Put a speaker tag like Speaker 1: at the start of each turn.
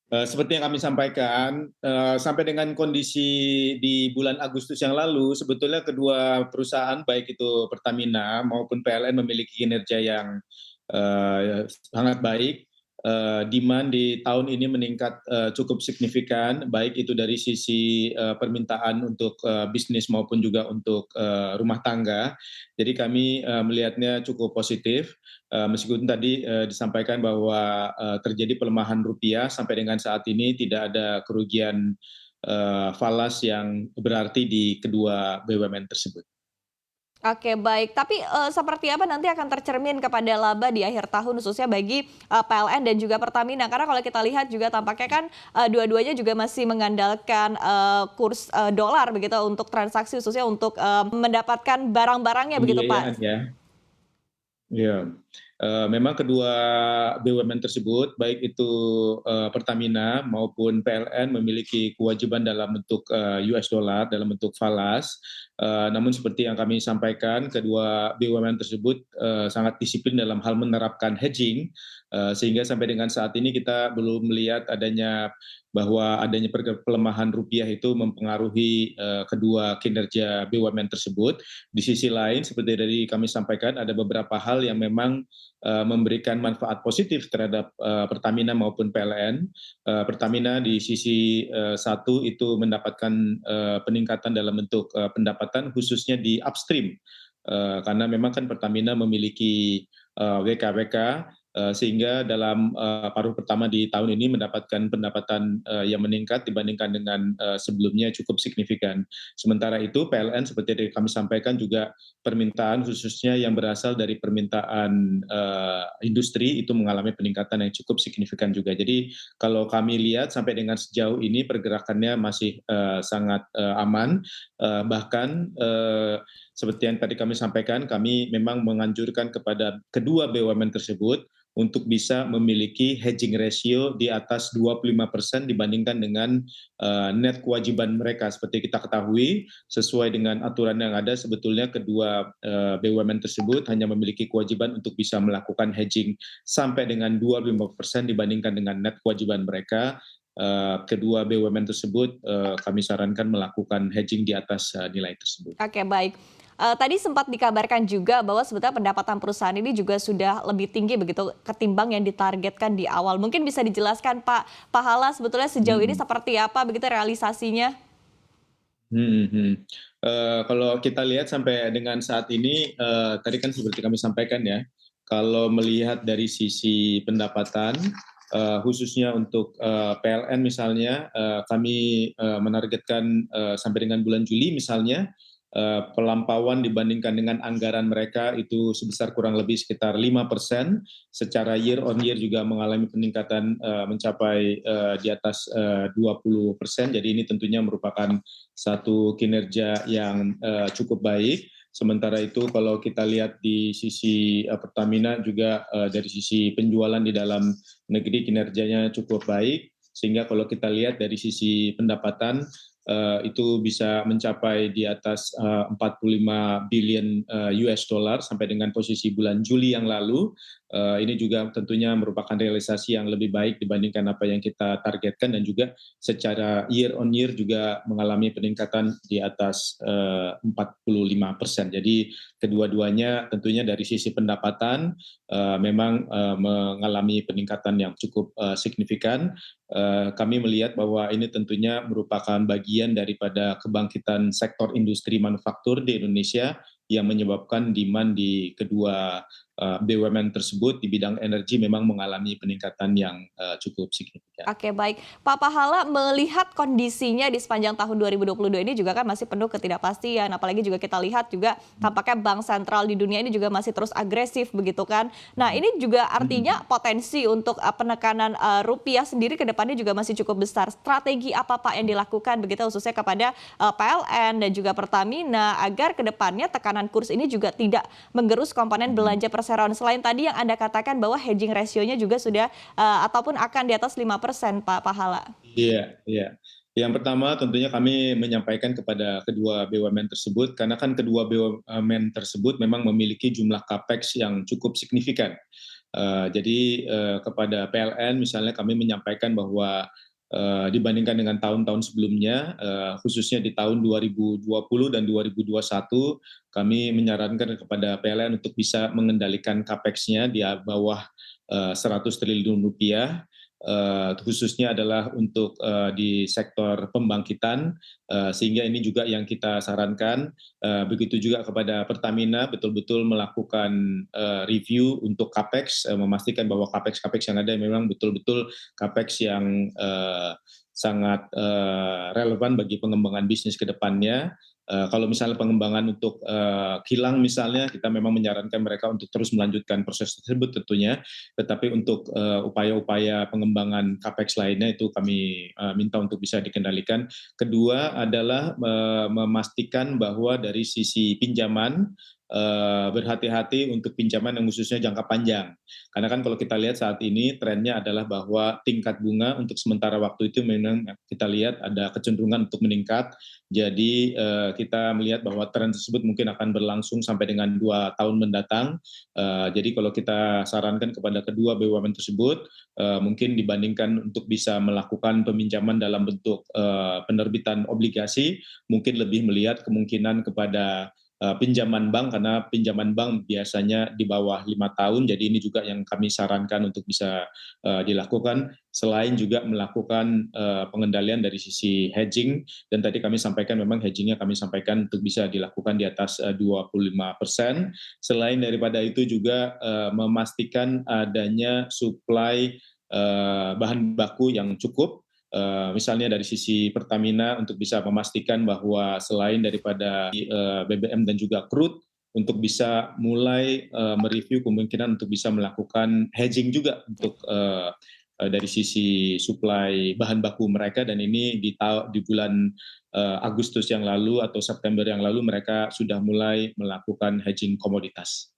Speaker 1: Seperti yang kami sampaikan, sampai dengan kondisi di bulan Agustus yang lalu, sebetulnya kedua perusahaan, baik itu Pertamina maupun PLN memiliki kinerja yang sangat baik. Demand di tahun ini meningkat cukup signifikan, baik itu dari sisi permintaan untuk bisnis maupun juga untuk rumah tangga. Jadi kami melihatnya cukup positif. Meskipun tadi disampaikan bahwa terjadi pelemahan rupiah, sampai dengan saat ini tidak ada kerugian falas yang berarti di kedua BUMN tersebut.
Speaker 2: Oke, baik. Tapi, seperti apa nanti akan tercermin kepada laba di akhir tahun khususnya bagi, PLN dan juga Pertamina? Karena kalau kita lihat juga tampaknya kan, dua-duanya juga masih mengandalkan, kurs, dolar begitu untuk transaksi khususnya untuk, mendapatkan barang-barangnya begitu,
Speaker 1: Pembiayaan
Speaker 2: Pak.
Speaker 1: ya. Iya, memang kedua BUMN tersebut, baik itu Pertamina maupun PLN memiliki kewajiban dalam bentuk US dollar, dalam bentuk falas. Namun seperti yang kami sampaikan, kedua BUMN tersebut sangat disiplin dalam hal menerapkan hedging, sehingga sampai dengan saat ini kita belum melihat adanya pelemahan rupiah itu mempengaruhi kedua kinerja BUMN tersebut. Di sisi lain, seperti dari kami sampaikan, ada beberapa hal yang memang memberikan manfaat positif terhadap Pertamina maupun PLN. Pertamina di sisi satu itu mendapatkan peningkatan dalam bentuk pendapatan khususnya di upstream. Karena memang kan Pertamina memiliki WKWK, sehingga dalam paruh pertama di tahun ini mendapatkan pendapatan yang meningkat dibandingkan dengan sebelumnya cukup signifikan. Sementara itu PLN seperti yang kami sampaikan juga permintaan khususnya yang berasal dari permintaan industri itu mengalami peningkatan yang cukup signifikan juga. Jadi kalau kami lihat sampai dengan sejauh ini pergerakannya masih sangat aman, bahkan seperti yang tadi kami sampaikan, kami memang menganjurkan kepada kedua BUMN tersebut untuk bisa memiliki hedging ratio di atas 25% dibandingkan dengan net kewajiban mereka. Seperti kita ketahui, sesuai dengan aturan yang ada, sebetulnya kedua BUMN tersebut hanya memiliki kewajiban untuk bisa melakukan hedging sampai dengan 25% dibandingkan dengan net kewajiban mereka. Kedua BUMN tersebut kami sarankan melakukan hedging di atas nilai tersebut.
Speaker 2: Oke, baik. Tadi sempat dikabarkan juga bahwa sebetulnya pendapatan perusahaan ini juga sudah lebih tinggi begitu ketimbang yang ditargetkan di awal. Mungkin bisa dijelaskan Pak Pahala sebetulnya sejauh ini
Speaker 1: Hmm.
Speaker 2: seperti apa begitu realisasinya?
Speaker 1: Hmm, hmm. Kalau kita lihat sampai dengan saat ini, tadi kan seperti kami sampaikan ya, kalau melihat dari sisi pendapatan, khususnya untuk PLN misalnya, kami menargetkan sampai dengan bulan Juli misalnya, pelampauan dibandingkan dengan anggaran mereka itu sebesar kurang lebih sekitar 5%, secara year on year juga mengalami peningkatan mencapai di atas 20%, jadi ini tentunya merupakan satu kinerja yang cukup baik. Sementara itu kalau kita lihat di sisi Pertamina juga dari sisi penjualan di dalam negeri kinerjanya cukup baik, sehingga kalau kita lihat dari sisi pendapatan itu bisa mencapai di atas 45 billion US dollar sampai dengan posisi bulan Juli yang lalu. Ini juga tentunya merupakan realisasi yang lebih baik dibandingkan apa yang kita targetkan, dan juga secara year on year juga mengalami peningkatan di atas 45%. Jadi kedua-duanya tentunya dari sisi pendapatan memang mengalami peningkatan yang cukup signifikan. Kami melihat bahwa ini tentunya merupakan bagian daripada kebangkitan sektor industri manufaktur di Indonesia yang menyebabkan demand di kedua BUMN tersebut di bidang energi memang mengalami peningkatan yang cukup signifikan.
Speaker 2: Oke, baik. Pak Pahala melihat kondisinya di sepanjang tahun 2022 ini juga kan masih penuh ketidakpastian, apalagi juga kita lihat juga tampaknya bank sentral di dunia ini juga masih terus agresif begitu kan. Nah, ini juga artinya potensi untuk penekanan rupiah sendiri ke depannya juga masih cukup besar. Strategi apa Pak yang dilakukan begitu khususnya kepada PLN dan juga Pertamina agar ke depannya tekanan kurs ini juga tidak menggerus komponen belanja perseroan. Selain tadi yang Anda katakan bahwa hedging rasionya juga sudah ataupun akan di atas 5% Pak Pahala.
Speaker 1: Iya, iya. Yang pertama tentunya kami menyampaikan kepada kedua BUMN tersebut, karena kan kedua BUMN tersebut memang memiliki jumlah capex yang cukup signifikan. Jadi kepada PLN misalnya kami menyampaikan bahwa dibandingkan dengan tahun-tahun sebelumnya, khususnya di tahun 2020 dan 2021, kami menyarankan kepada PLN untuk bisa mengendalikan capex-nya di bawah 100 triliun rupiah, khususnya adalah untuk di sektor pembangkitan, sehingga ini juga yang kita sarankan. Begitu juga kepada Pertamina betul-betul melakukan review untuk capex, memastikan bahwa capex-capex yang ada memang betul-betul capex yang sangat relevan bagi pengembangan bisnis ke depannya. Kalau misalnya pengembangan untuk kilang misalnya, kita memang menyarankan mereka untuk terus melanjutkan proses tersebut tentunya, tetapi untuk upaya-upaya pengembangan capex lainnya itu kami minta untuk bisa dikendalikan. Kedua adalah memastikan bahwa dari sisi pinjaman, berhati-hati untuk pinjaman yang khususnya jangka panjang. Karena kan kalau kita lihat saat ini trennya adalah bahwa tingkat bunga untuk sementara waktu itu memang kita lihat ada kecenderungan untuk meningkat. Jadi kita melihat bahwa tren tersebut mungkin akan berlangsung sampai dengan 2 tahun mendatang. Jadi kalau kita sarankan kepada kedua BUMN tersebut, mungkin dibandingkan untuk bisa melakukan peminjaman dalam bentuk penerbitan obligasi, mungkin lebih melihat kemungkinan kepada pinjaman bank, karena pinjaman bank biasanya di bawah 5 tahun. Jadi ini juga yang kami sarankan untuk bisa dilakukan, selain juga melakukan pengendalian dari sisi hedging. Dan tadi kami sampaikan memang hedgingnya kami sampaikan untuk bisa dilakukan di atas 25%. Selain daripada itu juga memastikan adanya suplai bahan baku yang cukup. Misalnya dari sisi Pertamina untuk bisa memastikan bahwa selain daripada BBM dan juga crude, untuk bisa mulai mereview kemungkinan untuk bisa melakukan hedging juga untuk dari sisi suplai bahan baku mereka, dan ini di bulan Agustus yang lalu atau September yang lalu mereka sudah mulai melakukan hedging komoditas.